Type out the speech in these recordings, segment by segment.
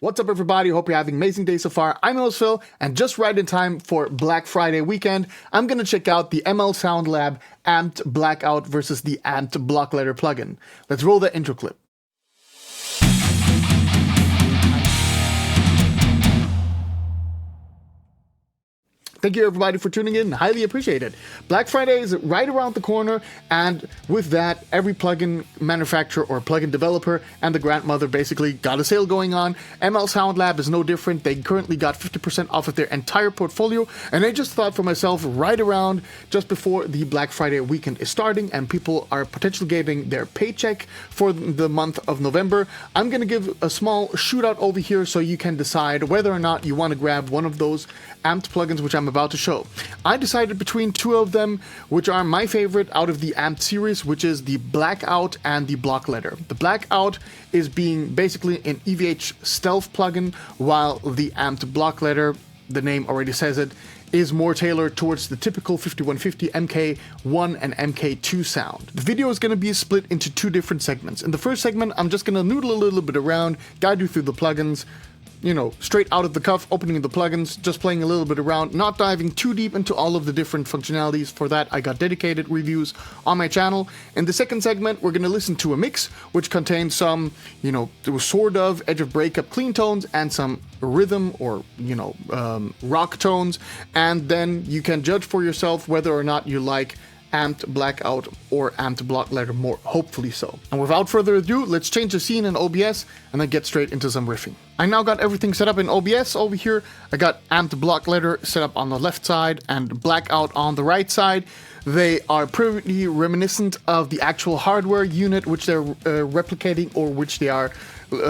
What's up, everybody? Hope you're having an amazing day so far. I'm Phil, and just right in time for Black Friday weekend, I'm going to check out the ML Sound Lab Amped Blackout versus the Amped Block Letter plugin. Let's roll the intro clip. Thank you, everybody, for tuning in. Highly appreciate it. Black Friday is right around the corner, and with that, every plugin manufacturer or plugin developer and the grandmother basically got a sale going on. ML Sound Lab is no different. They currently got 50% off of their entire portfolio, and I just thought for myself, right around just before the Black Friday weekend is starting and people are potentially getting their paycheck for the month of November, I'm going to give a small shootout over here so you can decide whether or not you want to grab one of those amped plugins which I'm about to show. I decided between two of them, which are my favorite out of the amped series, which is the Blackout and the Block Letter. The Blackout is being basically an EVH stealth plugin, while the amped Block Letter, the name already says it, is more tailored towards the typical 5150 MK1 and MK2 sound. The video is going to be split into two different segments. In the first segment, I'm just going to noodle a little bit around, guide you through the plugins, you know, straight out of the cuff, opening the plugins, just playing a little bit around, not diving too deep into all of the different functionalities. For that, I got dedicated reviews on my channel. In the second segment, we're going to listen to a mix, which contains some, you know, sort of edge of breakup clean tones and some rhythm or, you know, rock tones. And then you can judge for yourself whether or not you like Amped Blackout or Amped Block Letter more, hopefully so. And without further ado, let's change the scene in OBS and then get straight into some riffing. I now got everything set up in OBS over here. I got Amped Block Letter set up on the left side and Blackout on the right side. They are pretty reminiscent of the actual hardware unit which they're replicating or which they are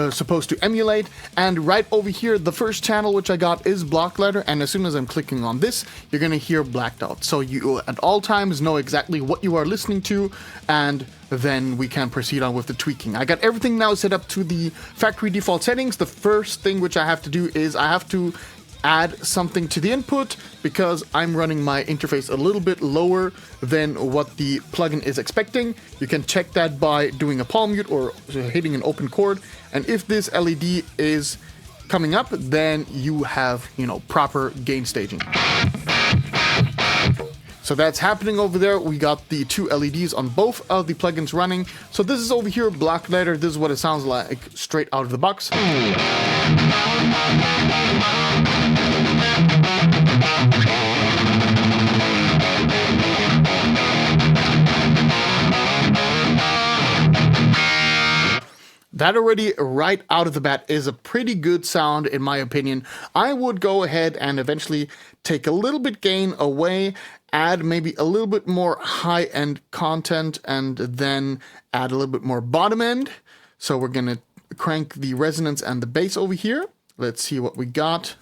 supposed to emulate. And right over here, the first channel which I got is Block Letter, and as soon as I'm clicking on this, you're gonna hear blacked out. So you at all times know exactly what you are listening to, and then we can proceed on with the tweaking. I got everything now set up to the factory default settings. The first thing which I have to do is I have to add something to the input because I'm running my interface a little bit lower than what the plugin is expecting. You can check that by doing a palm mute or hitting an open chord, and if this LED is coming up, then you have, you know, proper gain staging. So that's happening over there. We got the two LEDs on both of the plugins running. So this is over here, Block Letter. This is what it sounds like straight out of the box. That already right out of the bat is a pretty good sound in my opinion. I would go ahead and eventually take a little bit gain away, add maybe a little bit more high-end content, and then add a little bit more bottom end. So we're gonna crank the resonance and the bass over here. Let's see what we got.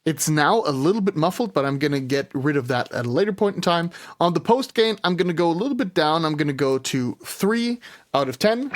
It's now a little bit muffled, but I'm going to get rid of that at a later point in time. On the post gain, I'm going to go a little bit down. I'm going to go to 3 out of 10.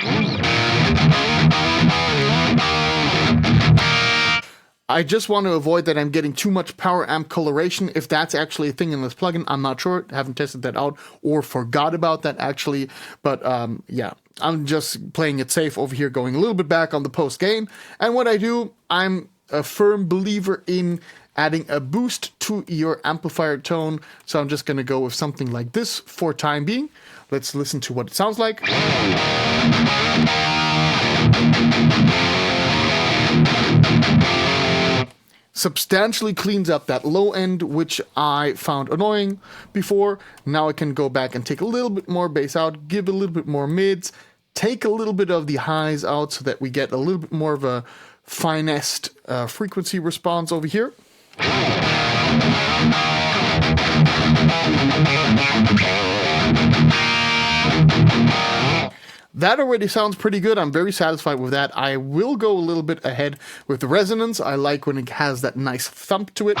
I just want to avoid that I'm getting too much power amp coloration. If that's actually a thing in this plugin, I'm not sure. Haven't tested that out or forgot about that actually. But yeah, I'm just playing it safe over here, going a little bit back on the post gain. And what I do, I'm a firm believer in adding a boost to your amplifier tone. So I'm just going to go with something like this for time being. Let's listen to what it sounds like. Substantially cleans up that low end, which I found annoying before. Now I can go back and take a little bit more bass out, give a little bit more mids, take a little bit of the highs out so that we get a little bit more of a finest frequency response over here. That already sounds pretty good. I'm very satisfied with that. I will go a little bit ahead with the resonance. I like when it has that nice thump to it.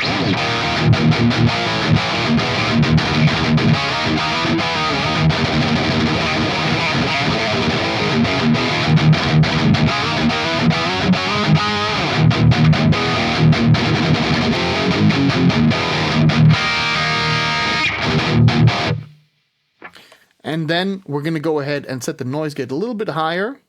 And then we're going to go ahead and set the noise gate a little bit higher.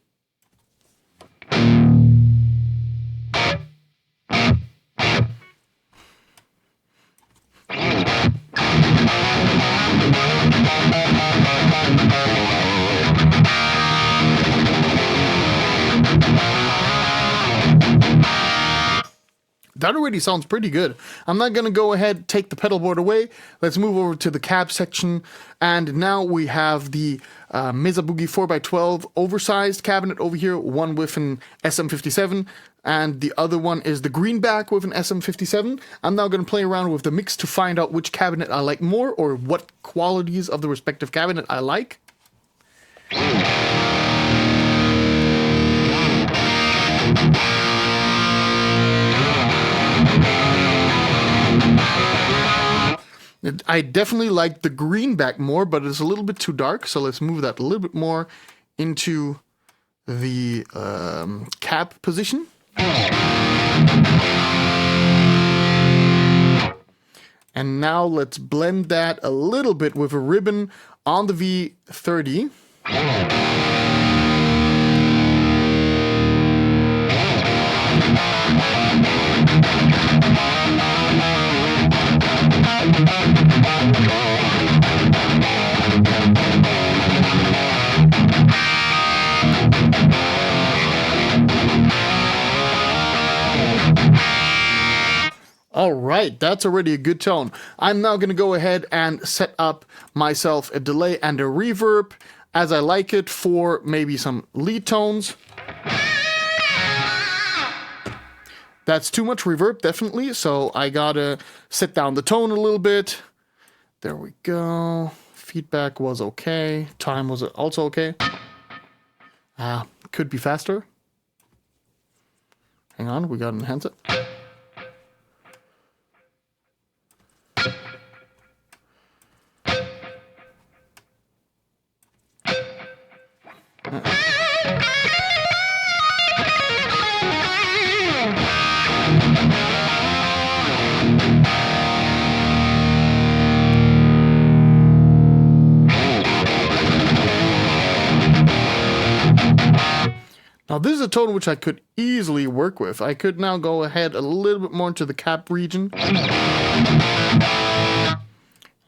That already sounds pretty good. I'm not going to go ahead, take the pedal board away. Let's move over to the cab section. And now we have the Mesa Boogie 4x12 oversized cabinet over here, one with an SM57, and the other one is the greenback with an SM57. I'm now going to play around with the mix to find out which cabinet I like more, or what qualities of the respective cabinet I like. I definitely like the greenback more, but it's a little bit too dark, so let's move that a little bit more into the cab position. And now let's blend that a little bit with a ribbon on the V30. All right, that's already a good tone. I'm now going to go ahead and set up myself a delay and a reverb as I like it for maybe some lead tones. That's too much reverb, definitely, so I gotta set down the tone a little bit. There we go. Feedback was okay. Time was also okay. Could be faster. Hang on, we gotta enhance it. Now this is a tone which I could easily work with. I could now go ahead a little bit more into the cap region.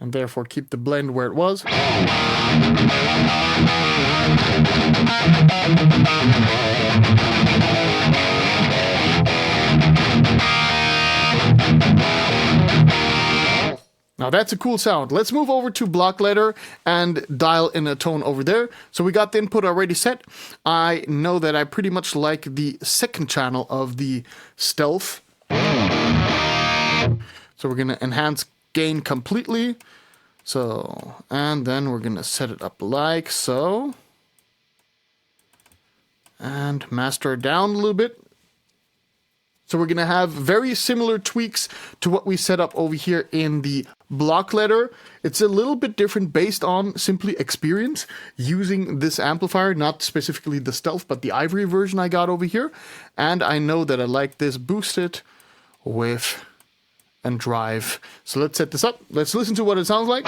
And therefore keep the blend where it was. Now that's a cool sound. Let's move over to block letter and dial in a tone over there. So we got the input already set. I know that I pretty much like the second channel of the stealth. So we're gonna enhance gain completely. So, and then we're gonna set it up like so. And master it down a little bit. So we're gonna have very similar tweaks to what we set up over here in the block letter. It's a little bit different based on simply experience using this amplifier, not specifically the stealth, but the ivory version I got over here. And I know that I like this boosted with and drive. So let's set this up. Let's listen to what it sounds like.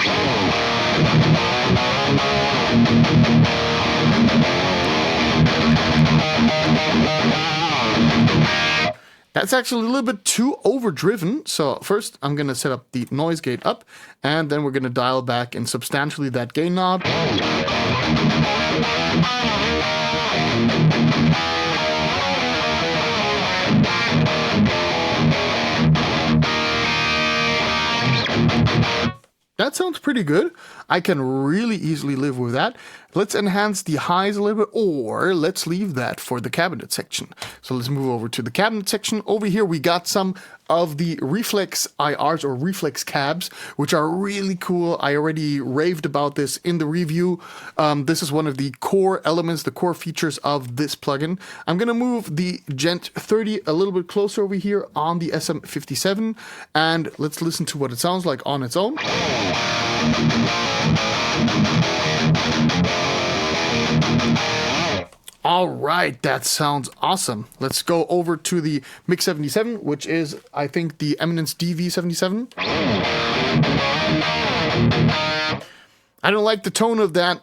That's actually a little bit too overdriven. So first I'm going to set up the noise gate up, and then we're going to dial back in substantially that gain knob. That sounds pretty good. I can really easily live with that. Let's enhance the highs a little bit, or let's leave that for the cabinet section. So let's move over to the cabinet section. Over here we got some of the reflex IRs or reflex cabs, which are really cool. I already raved about this in the review. This is one of the core elements, the core features of this plugin. I'm gonna move the Gent 30 a little bit closer over here on the SM57, and let's listen to what it sounds like on its own. All right, that sounds awesome. Let's go over to the Mix-77, which is, I think, the Eminence DV77. I don't like the tone of that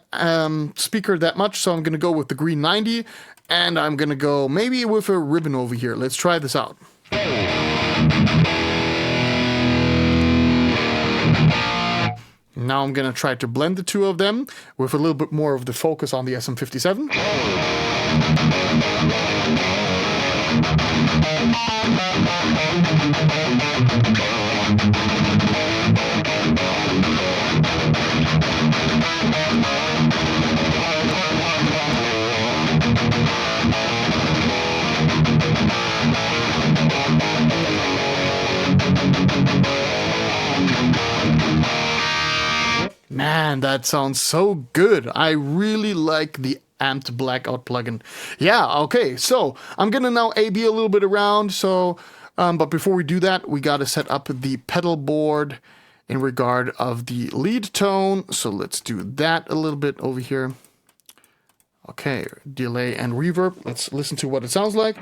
speaker that much, so I'm going to go with the Green 90, and I'm going to go maybe with a ribbon over here. Let's try this out. Now I'm going to try to blend the two of them with a little bit more of the focus on the SM57. Man, that sounds so good. I really like the amped blackout plugin. Yeah, okay, so I'm gonna now A/B a little bit around. So, but before we do that, we gotta set up the pedal board in regard of the lead tone. So let's do that a little bit over here. Okay, delay and reverb. Let's listen to what it sounds like.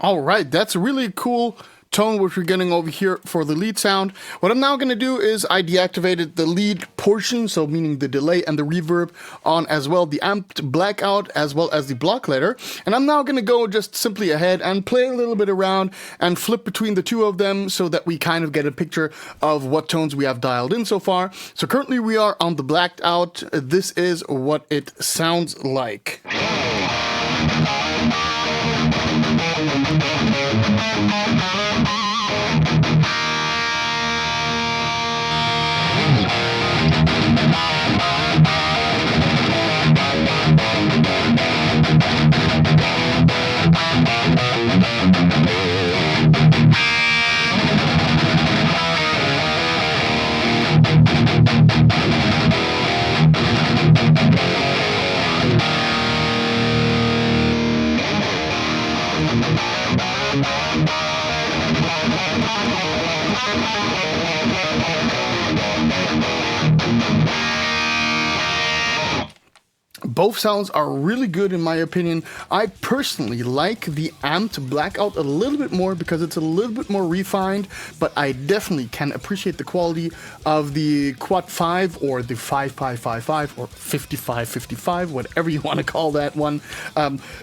All right, that's a really cool tone which we're getting over here for the lead sound. What I'm now going to do is I deactivated the lead portion, so meaning the delay and the reverb on as well, the amped blackout as well as the block letter. And I'm now going to go just simply ahead and play a little bit around and flip between the two of them so that we kind of get a picture of what tones we have dialed in so far. So currently we are on the blacked out. This is what it sounds like. Both sounds are really good in my opinion. I personally like the amped blackout a little bit more because it's a little bit more refined, but I definitely can appreciate the quality of the Quad 5 or the 5555 or 5555, whatever you want to call that one,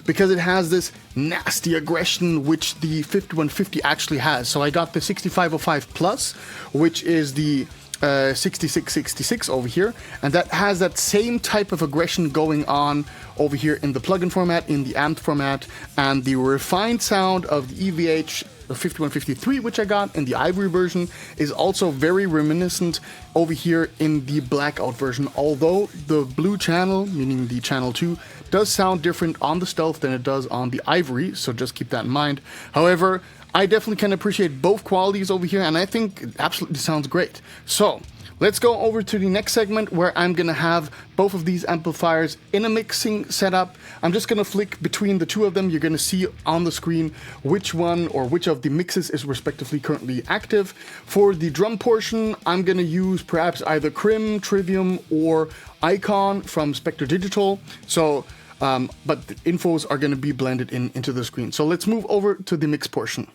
because it has this nasty aggression which the 5150 actually has. So I got the 6505 Plus, which is the 6666 over here, and that has that same type of aggression going on over here in the plugin format, in the amped format, and the refined sound of the EVH 5153, which I got in the Ivory version, is also very reminiscent over here in the blackout version, although the blue channel, meaning the channel 2, does sound different on the Stealth than it does on the Ivory, so just keep that in mind. However, I definitely can appreciate both qualities over here, and I think it absolutely sounds great. So let's go over to the next segment where I'm going to have both of these amplifiers in a mixing setup. I'm just going to flick between the two of them. You're going to see on the screen which one or which of the mixes is respectively currently active. For the drum portion, I'm going to use perhaps either Crim, Trivium, or Icon from Spectre Digital. So, but the infos are going to be blended into the screen. So let's move over to the mix portion.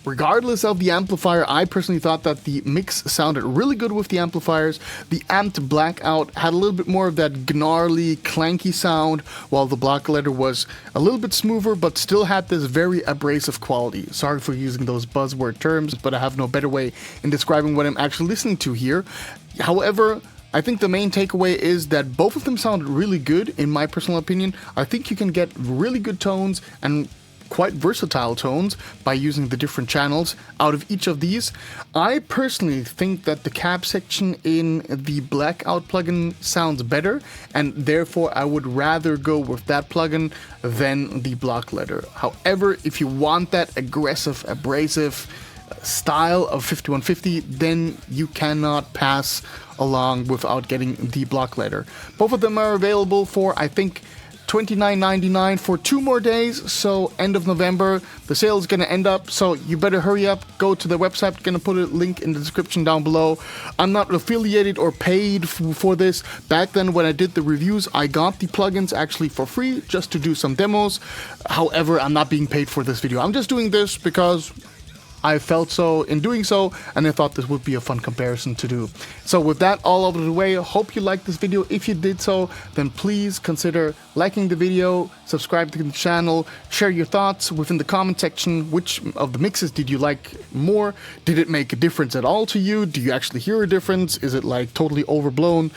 regardless of the amplifier, I personally thought that the mix sounded really good with the amplifiers. The amped Blackout had a little bit more of that gnarly, clanky sound, while the Block Letter was a little bit smoother, but still had this very abrasive quality. Sorry for using those buzzword terms, but I have no better way in describing what I'm actually listening to here. However, I think the main takeaway is that both of them sounded really good, in my personal opinion. I think you can get really good tones and quite versatile tones by using the different channels out of each of these. I personally think that the cab section in the Blackout plugin sounds better, and therefore I would rather go with that plugin than the Block Letter. However, if you want that aggressive, abrasive style of 5150, then you cannot pass along without getting the Block Letter. Both of them are available for, I think, $29.99 for 2 more days, so end of November. The sale is going to end up, so you better hurry up. Go to the website. I'm going to put a link in the description down below. I'm not affiliated or paid for this. Back then when I did the reviews, I got the plugins actually for free just to do some demos. However, I'm not being paid for this video. I'm just doing this because I felt so in doing so, and I thought this would be a fun comparison to do. So with that all out of the way, hope you liked this video. If you did so, then please consider liking the video, subscribe to the channel, share your thoughts within the comment section. Which of the mixes did you like more? Did it make a difference at all to you? Do you actually hear a difference? Is it like totally overblown?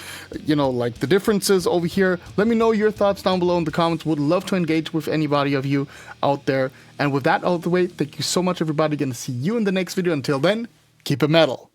You know, like the differences over here. Let me know your thoughts down below in the comments. Would love to engage with anybody of you out there. And with that out of the way, thank you so much, everybody. Gonna see you in the next video. Until then, keep it metal.